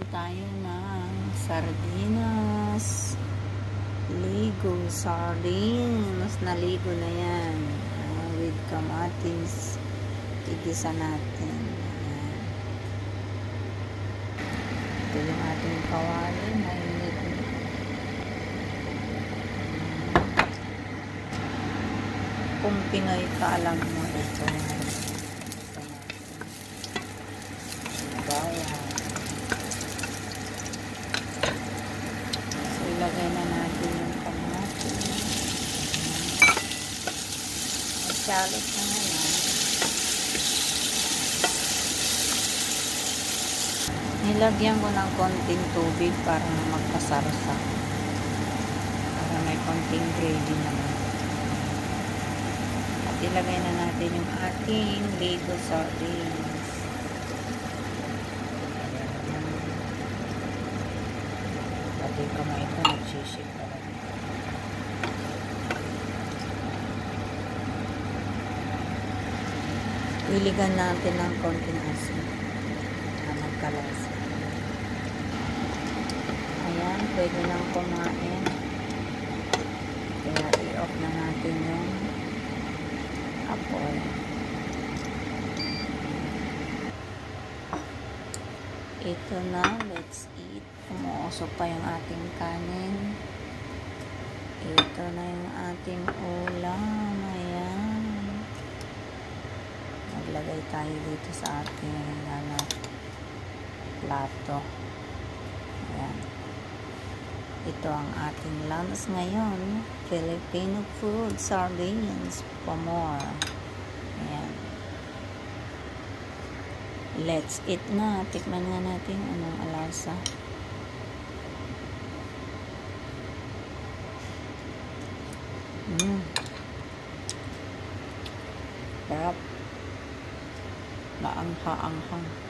tayo ng sardinas. Ligo, sardines. Naligo na yan. With kamatis. Igisa natin. Ayan. Ito yung ating kawali. Mainit na. Kung Pinoy ka, alam mo ito. Bayan. So, ilagay na natin yung kamatis. Magsalot na ngayon. Nilagyan ko ng konting tubig para magpasarsa. Para may konting gravy naman. At ilagay na natin yung ating Ligo sardines. Pati yung kamay ko nagsishake na lang. Iligan natin ng konting asin. Magkalasa. Ayan, pwede nang kumain. Kaya i-off na natin yung apoy. Ito na, let's eat. Umuusok pa yung ating kanin. Ito na yung ating ulam. Ayan. Maglagay tayo dito sa ating plato. Ayan. Ito ang ating lunch ngayon. Filipino food, sardines, for more. Ayan. Let's eat na. Tikman nga natin anong alasa. Sarap. Naangha-anghang.